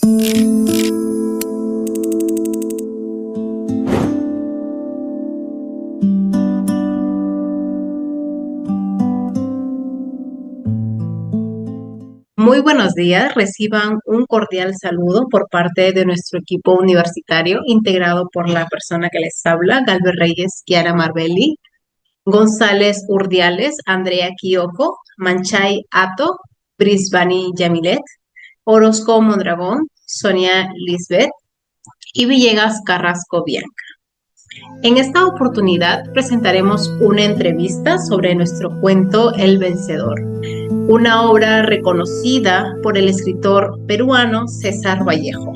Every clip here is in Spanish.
Muy buenos días, reciban un cordial saludo por parte de nuestro equipo universitario integrado por la persona que les habla, Galvez Reyes, Kiara Marbelli, González Urdiales, Andrea Kiyoko, Manchay Ato, Brisbani Yamilet, Orozco Mondragón, Sonia Lisbeth y Villegas Carrasco Bianca. En esta oportunidad presentaremos una entrevista sobre nuestro cuento El Vencedor, una obra reconocida por el escritor peruano César Vallejo,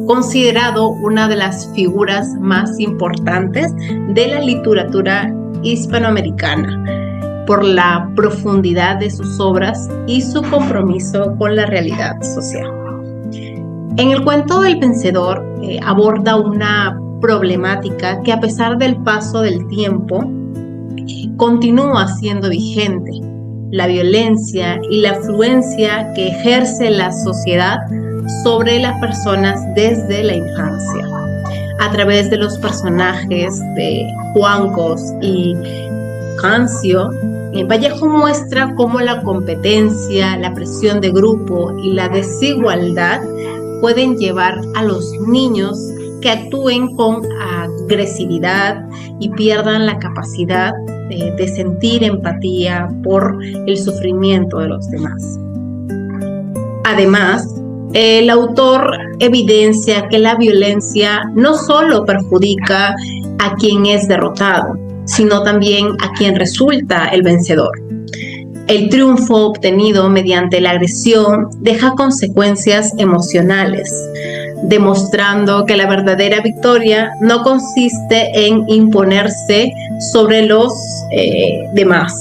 considerado una de las figuras más importantes de la literatura hispanoamericana por la profundidad de sus obras y su compromiso con la realidad social. En el cuento El Vencedor aborda una problemática que a pesar del paso del tiempo continúa siendo vigente: la violencia y la influencia que ejerce la sociedad sobre las personas desde la infancia. A través de los personajes de Juancos y Cancio, Vallejo muestra cómo la competencia, la presión de grupo y la desigualdad pueden llevar a los niños que actúen con agresividad y pierdan la capacidad de sentir empatía por el sufrimiento de los demás. Además, el autor evidencia que la violencia no solo perjudica a quien es derrotado, sino también a quien resulta el vencedor. El triunfo obtenido mediante la agresión deja consecuencias emocionales, demostrando que la verdadera victoria no consiste en imponerse sobre los demás,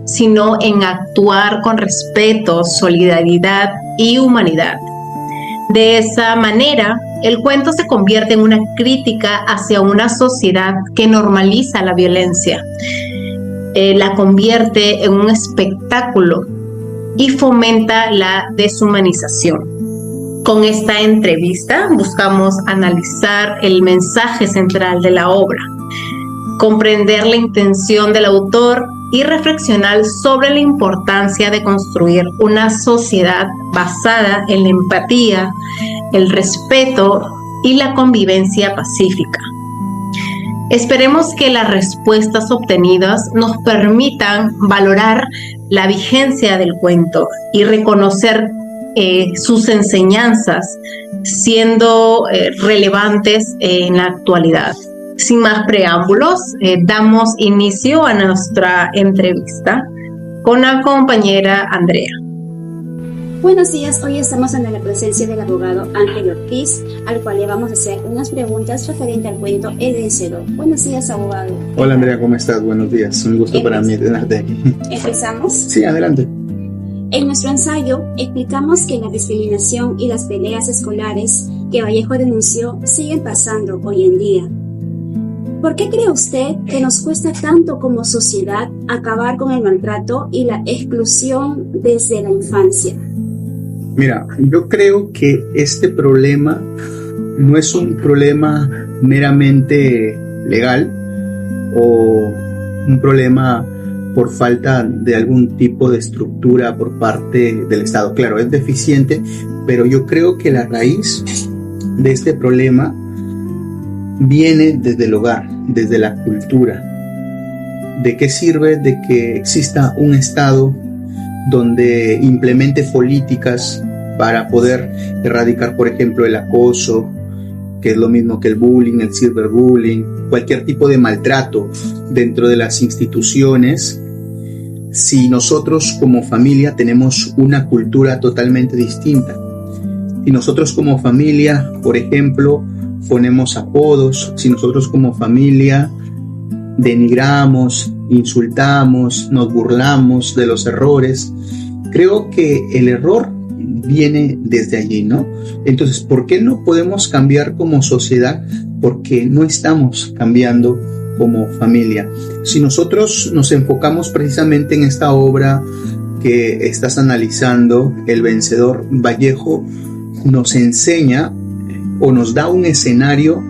sino en actuar con respeto, solidaridad y humanidad. De esa manera, el cuento se convierte en una crítica hacia una sociedad que normaliza la violencia, la convierte en un espectáculo y fomenta la deshumanización. Con esta entrevista buscamos analizar el mensaje central de la obra, comprender la intención del autor y reflexionar sobre la importancia de construir una sociedad basada en la empatía, el respeto y la convivencia pacífica. Esperemos que las respuestas obtenidas nos permitan valorar la vigencia del cuento y reconocer sus enseñanzas siendo relevantes en la actualidad. Sin más preámbulos, damos inicio a nuestra entrevista con la compañera Andrea. Buenos días, hoy estamos en la presencia del abogado Ángel Ortiz, al cual le vamos a hacer unas preguntas referente al cuento El Vencedor. Buenos días, abogado. Hola Andrea, ¿cómo estás? Buenos días, un gusto para mí tenerte aquí. ¿Empezamos? Sí, adelante. En nuestro ensayo explicamos que la discriminación y las peleas escolares que Vallejo denunció siguen pasando hoy en día. ¿Por qué cree usted que nos cuesta tanto como sociedad acabar con el maltrato y la exclusión desde la infancia? Mira, yo creo que este problema no es un problema meramente legal o un problema por falta de algún tipo de estructura por parte del Estado. Claro, es deficiente, pero yo creo que la raíz de este problema viene desde el hogar, desde la cultura. ¿De qué sirve de que exista un Estado donde implemente políticas para poder erradicar, por ejemplo, el acoso, que es lo mismo que el bullying, el cyberbullying, cualquier tipo de maltrato dentro de las instituciones, si nosotros como familia tenemos una cultura totalmente distinta? Si nosotros como familia, por ejemplo, ponemos apodos, si nosotros como familia denigramos, insultamos, nos burlamos de los errores, creo que el error viene desde allí, ¿no? Entonces, ¿por qué no podemos cambiar como sociedad? Porque no estamos cambiando como familia. Si nosotros nos enfocamos precisamente en esta obra que estás analizando, El Vencedor, Vallejo nos enseña o nos da un escenario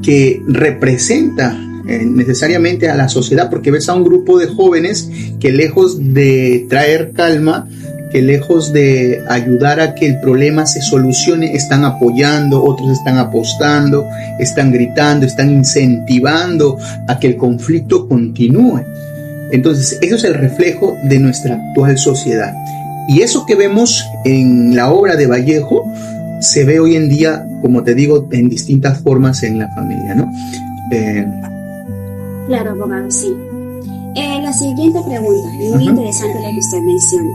que representa necesariamente a la sociedad, porque ves a un grupo de jóvenes que lejos de traer calma, que lejos de ayudar a que el problema se solucione, están apoyando, otros están apostando, están gritando, están incentivando a que el conflicto continúe. Entonces, eso es el reflejo de nuestra actual sociedad. Y eso que vemos en la obra de Vallejo se ve hoy en día, como te digo, en distintas formas en la familia, ¿no? Claro, abogado, sí. La siguiente pregunta, muy interesante la que usted menciona.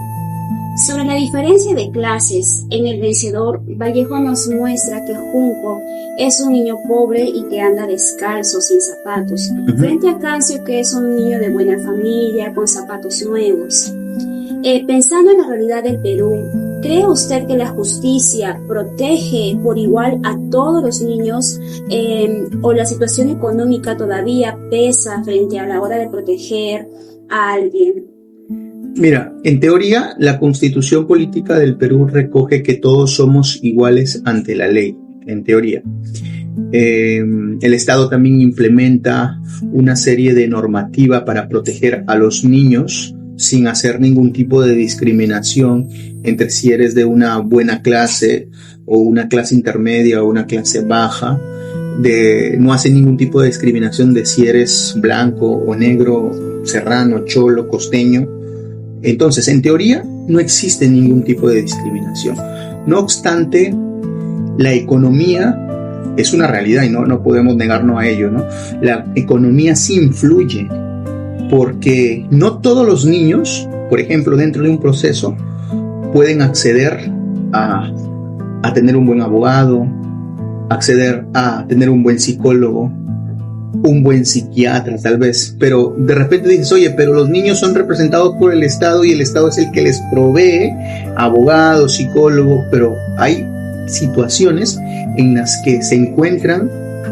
Sobre la diferencia de clases en El Vencedor, Vallejo nos muestra que Junco es un niño pobre y que anda descalzo, sin zapatos, frente a Cancio, que es un niño de buena familia, con zapatos nuevos. Pensando en la realidad del Perú, ¿cree usted que la justicia protege por igual a todos los niños o la situación económica todavía pesa frente a la hora de proteger a alguien? Mira, en teoría, la Constitución Política del Perú recoge que todos somos iguales ante la ley, en teoría. El Estado también implementa una serie de normativa para proteger a los niños sin hacer ningún tipo de discriminación entre si eres de una buena clase o una clase intermedia o una clase baja. No hace ningún tipo de discriminación de si eres blanco o negro, serrano, cholo, costeño. Entonces, en teoría, no existe ningún tipo de discriminación. No obstante, la economía es una realidad y no podemos negarnos a ello, ¿no? La economía sí influye, porque no todos los niños, por ejemplo, dentro de un proceso, pueden acceder a tener un buen abogado, acceder a tener un buen psicólogo, un buen psiquiatra tal vez, pero de repente dices, oye, pero los niños son representados por el Estado y el Estado es el que les provee abogados, psicólogos, pero hay situaciones en las que se encuentran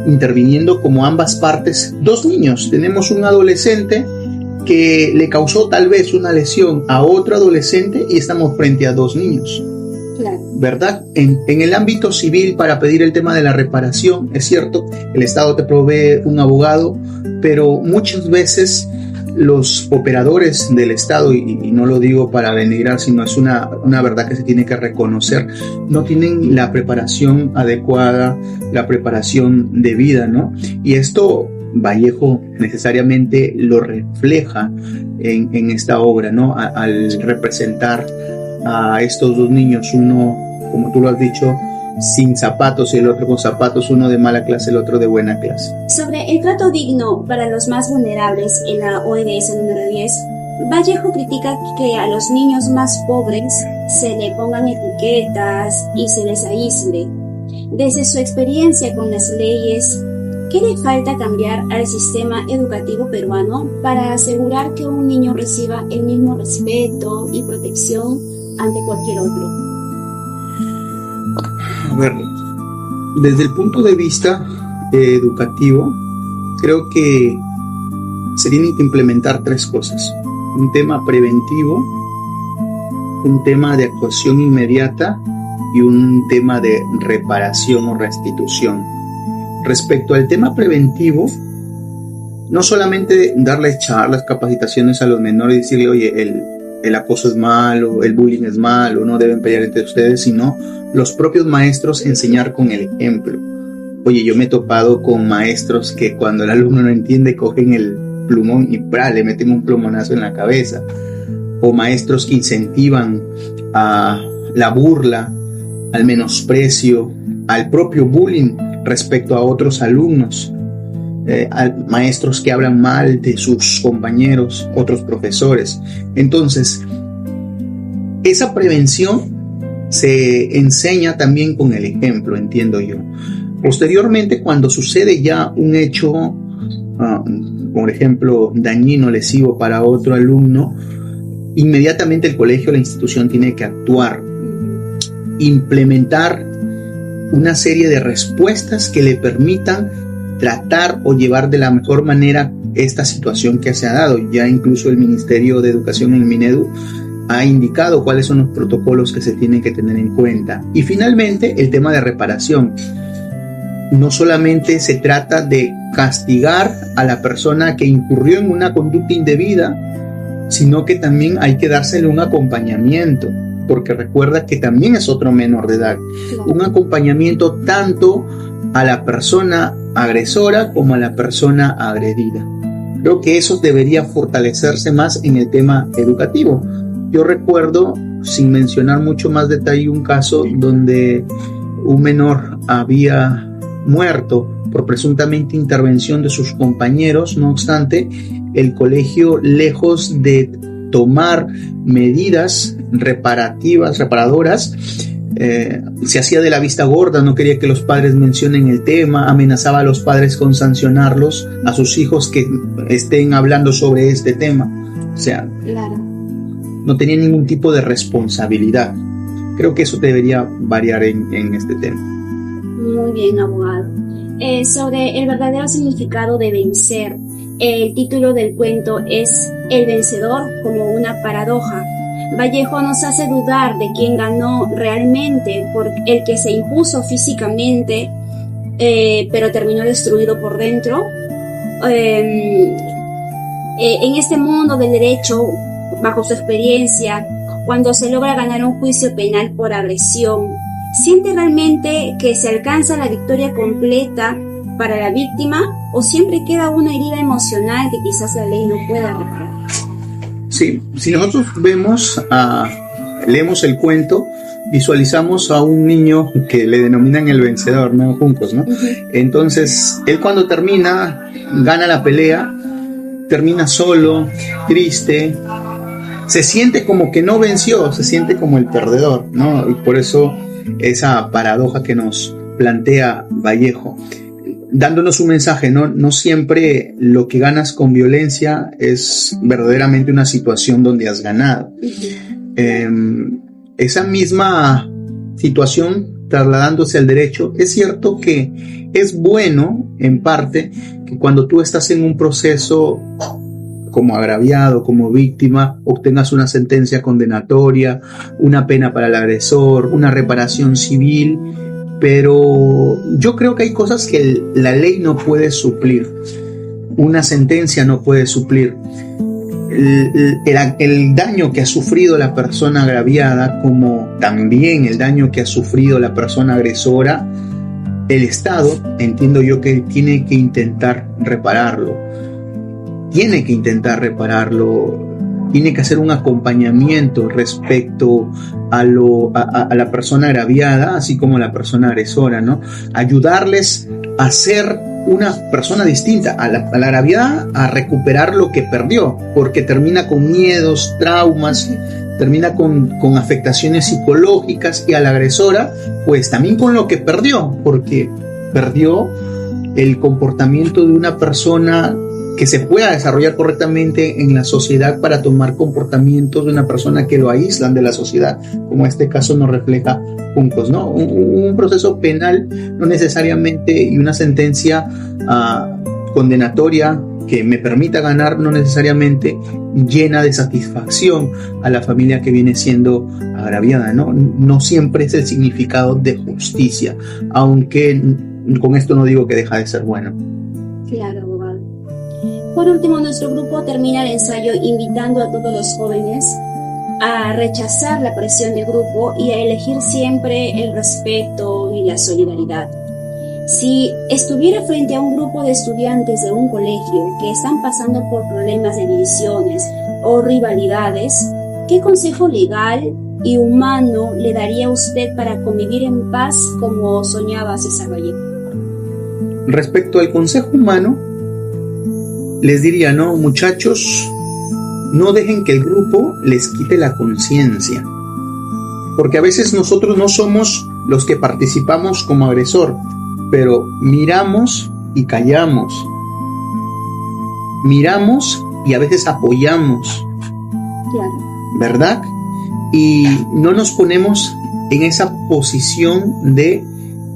interviniendo como ambas partes dos niños. Tenemos un adolescente que le causó tal vez una lesión a otro adolescente y estamos frente a dos niños. Claro. ¿Verdad? En el ámbito civil, para pedir el tema de la reparación, es cierto, el Estado te provee un abogado, pero muchas veces los operadores del Estado, y no lo digo para denigrar, sino es una verdad que se tiene que reconocer, no tienen la preparación adecuada, la preparación debida, ¿no? Y esto Vallejo necesariamente lo refleja en esta obra, ¿no? Al representar a estos dos niños, uno, como tú lo has dicho, sin zapatos y el otro con zapatos, uno de mala clase, el otro de buena clase. Sobre el trato digno para los más vulnerables en la ODS número 10, Vallejo critica que a los niños más pobres se le pongan etiquetas y se les aísle. Desde su experiencia con las leyes, ¿qué le falta cambiar al sistema educativo peruano para asegurar que un niño reciba el mismo respeto y protección ante cualquier otro? A ver, desde el punto de vista educativo, creo que se tienen que implementar tres cosas: un tema preventivo, un tema de actuación inmediata y un tema de reparación o restitución. Respecto al tema preventivo, no solamente darles charlas, capacitaciones a los menores y decirle, oye, el acoso es malo, el bullying es malo, no deben pelear entre ustedes, sino los propios maestros enseñar con el ejemplo. Oye, yo me he topado con maestros que cuando el alumno no entiende cogen el plumón y le meten un plumonazo en la cabeza, o maestros que incentivan a la burla, al menosprecio, al propio bullying respecto a otros alumnos, maestros que hablan mal de sus compañeros, otros profesores. Entonces, esa prevención se enseña también con el ejemplo, entiendo yo. Posteriormente, cuando sucede ya un hecho, por ejemplo, dañino, lesivo para otro alumno, inmediatamente el colegio, la institución tiene que actuar, implementar una serie de respuestas que le permitan tratar o llevar de la mejor manera esta situación que se ha dado. Ya incluso el Ministerio de Educación, el Minedu, ha indicado cuáles son los protocolos que se tienen que tener en cuenta. Y finalmente, el tema de reparación. No solamente se trata de castigar a la persona que incurrió en una conducta indebida, sino que también hay que dársele un acompañamiento, porque recuerda que también es otro menor de edad. Un acompañamiento tanto a la persona agresora como a la persona agredida. Creo que eso debería fortalecerse más en el tema educativo. Yo recuerdo, sin mencionar mucho más detalle, un caso donde un menor había muerto por presuntamente intervención de sus compañeros. No obstante, el colegio, lejos de tomar medidas reparadoras, se hacía de la vista gorda, no quería que los padres mencionen el tema, amenazaba a los padres con sancionarlos, a sus hijos que estén hablando sobre este tema. O sea, Claro. no tenía ningún tipo de responsabilidad. Creo que eso debería variar en este tema. Muy bien, abogado. Sobre el verdadero significado de vencer, el título del cuento es El vencedor como una paradoja. Vallejo nos hace dudar de quién ganó realmente, por el que se impuso físicamente, pero terminó destruido por dentro. En este mundo del derecho, bajo su experiencia, cuando se logra ganar un juicio penal por agresión, ¿siente realmente que se alcanza la victoria completa para la víctima o siempre queda una herida emocional que quizás la ley no pueda reparar? Sí, si nosotros leemos el cuento, visualizamos a un niño que le denominan el vencedor, ¿no? Juncos, ¿no? Entonces, él cuando gana la pelea, termina solo, triste, se siente como que no venció, se siente como el perdedor, ¿no? Y por eso esa paradoja que nos plantea Vallejo, dándonos un mensaje, no siempre lo que ganas con violencia es verdaderamente una situación donde has ganado. Esa misma situación trasladándose al derecho, es cierto que es bueno, en parte, que cuando tú estás en un proceso como agraviado, como víctima, obtengas una sentencia condenatoria, una pena para el agresor, una reparación civil, pero yo creo que hay cosas que la ley no puede suplir, una sentencia no puede suplir. El daño que ha sufrido la persona agraviada, como también el daño que ha sufrido la persona agresora, el Estado, entiendo yo que tiene que intentar repararlo, tiene que hacer un acompañamiento respecto a la persona agraviada, así como a la persona agresora, ¿no? Ayudarles a ser una persona distinta, a la agraviada a recuperar lo que perdió, porque termina con miedos, traumas, termina con afectaciones psicológicas, y a la agresora pues también con lo que perdió, porque perdió el comportamiento de una persona que se pueda desarrollar correctamente en la sociedad para tomar comportamientos de una persona que lo aíslan de la sociedad, como este caso nos refleja Juncos, ¿no? Un proceso penal no necesariamente, y una sentencia condenatoria que me permita ganar, no necesariamente llena de satisfacción a la familia que viene siendo agraviada, ¿no? No siempre es el significado de justicia, aunque con esto no digo que deja de ser bueno. Claro, abogado. Por último, nuestro grupo termina el ensayo invitando a todos los jóvenes a rechazar la presión del grupo y a elegir siempre el respeto y la solidaridad. Si estuviera frente a un grupo de estudiantes de un colegio que están pasando por problemas de divisiones o rivalidades, ¿qué consejo legal y humano le daría a usted para convivir en paz como soñaba César Vallejo? Respecto al consejo humano, les diría, no, muchachos, no dejen que el grupo les quite la conciencia, porque a veces nosotros no somos los que participamos como agresor, pero miramos y callamos, miramos y a veces apoyamos, Claro. ¿verdad? Y no nos ponemos en esa posición de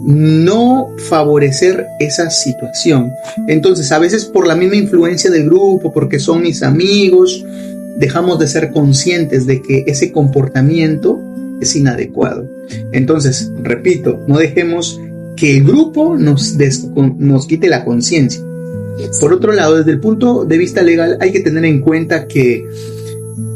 no favorecer esa situación. Entonces, a veces por la misma influencia del grupo, porque son mis amigos, dejamos de ser conscientes de que ese comportamiento es inadecuado. Entonces, repito, no dejemos que el grupo nos quite la conciencia. Por otro lado, desde el punto de vista legal, hay que tener en cuenta que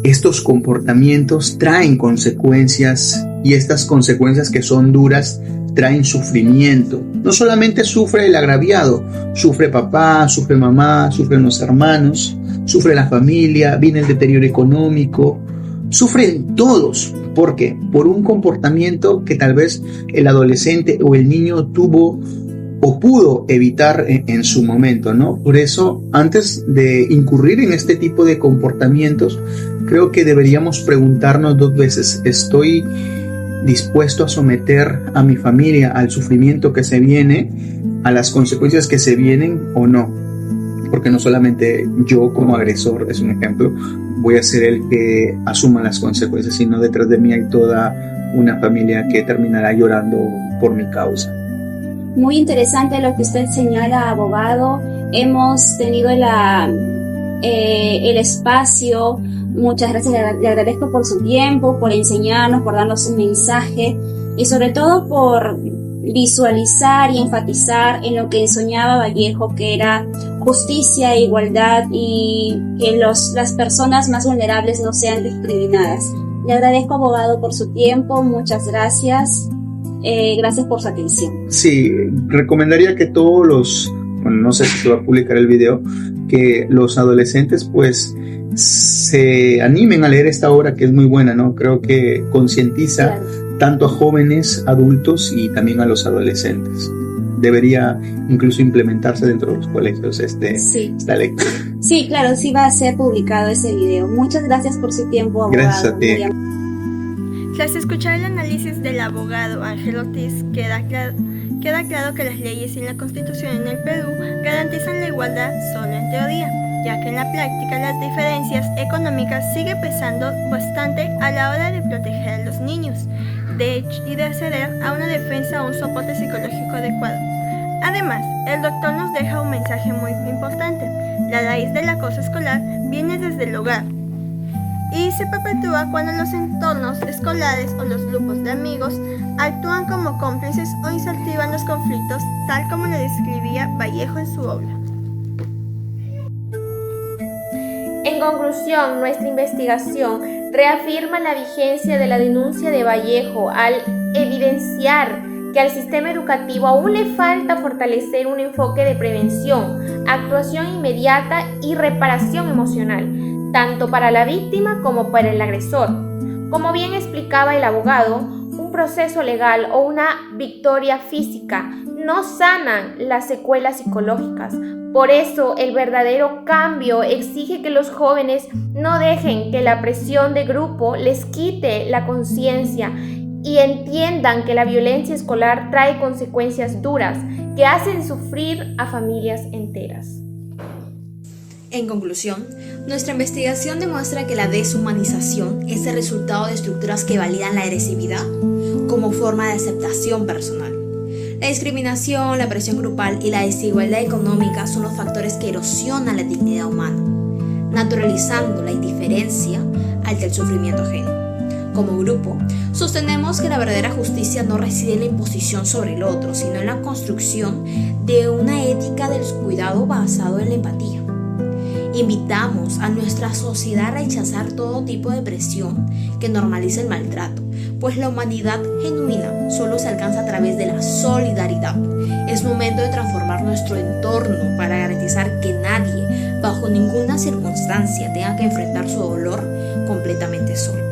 estos comportamientos traen consecuencias, y estas consecuencias, que son duras, traen sufrimiento. No solamente sufre el agraviado, sufre papá, sufre mamá, sufren los hermanos, sufre la familia, viene el deterioro económico, sufren todos. ¿Por qué? Por un comportamiento que tal vez el adolescente o el niño tuvo o pudo evitar en su momento, ¿no? Por eso, antes de incurrir en este tipo de comportamientos, creo que deberíamos preguntarnos 2 veces: ¿estoy dispuesto a someter a mi familia al sufrimiento que se viene, a las consecuencias que se vienen, o no? Porque no solamente yo como agresor, es un ejemplo, voy a ser el que asuma las consecuencias, sino detrás de mí hay toda una familia que terminará llorando por mi causa. Muy interesante lo que usted señala, abogado. Hemos tenido el espacio. Muchas gracias, le agradezco por su tiempo, por enseñarnos, por darnos un mensaje y sobre todo por visualizar y enfatizar en lo que soñaba Vallejo, que era justicia e igualdad, y que las personas más vulnerables no sean discriminadas. Le agradezco, abogado, por su tiempo. Muchas gracias. Gracias por su atención. Sí, recomendaría que todos no sé si se va a publicar el video, que los adolescentes pues se animen a leer esta obra, que es muy buena, ¿no? Creo que concientiza tanto a jóvenes, adultos y también a los adolescentes. Debería incluso implementarse dentro de los colegios esta lectura. Sí, claro, sí va a ser publicado ese video. Muchas gracias por su tiempo, abogado. Gracias a ti. Tras escuchar el análisis del abogado Ángel Ortiz, queda claro que las leyes y la Constitución en el Perú garantizan la igualdad solo en teoría, ya que en la práctica las diferencias económicas siguen pesando bastante a la hora de proteger a los niños y de acceder a una defensa o un soporte psicológico adecuado. Además, el doctor nos deja un mensaje muy importante: la raíz del acoso escolar viene desde el hogar y se perpetúa cuando los entornos escolares o los grupos de amigos actúan como cómplices o incentivan los conflictos, tal como lo describía Vallejo en su obra. En conclusión, nuestra investigación reafirma la vigencia de la denuncia de Vallejo al evidenciar que al sistema educativo aún le falta fortalecer un enfoque de prevención, actuación inmediata y reparación emocional, tanto para la víctima como para el agresor. Como bien explicaba el abogado, un proceso legal o una victoria física no sanan las secuelas psicológicas. Por eso, el verdadero cambio exige que los jóvenes no dejen que la presión de grupo les quite la conciencia y entiendan que la violencia escolar trae consecuencias duras que hacen sufrir a familias enteras. En conclusión, nuestra investigación demuestra que la deshumanización es el resultado de estructuras que validan la agresividad como forma de aceptación personal. La discriminación, la presión grupal y la desigualdad económica son los factores que erosionan la dignidad humana, naturalizando la indiferencia ante el sufrimiento ajeno. Como grupo, sostenemos que la verdadera justicia no reside en la imposición sobre el otro, sino en la construcción de una ética del cuidado basado en la empatía. Invitamos a nuestra sociedad a rechazar todo tipo de presión que normalice el maltrato, pues la humanidad genuina solo se alcanza a través de la solidaridad. Es momento de transformar nuestro entorno para garantizar que nadie, bajo ninguna circunstancia, tenga que enfrentar su dolor completamente solo.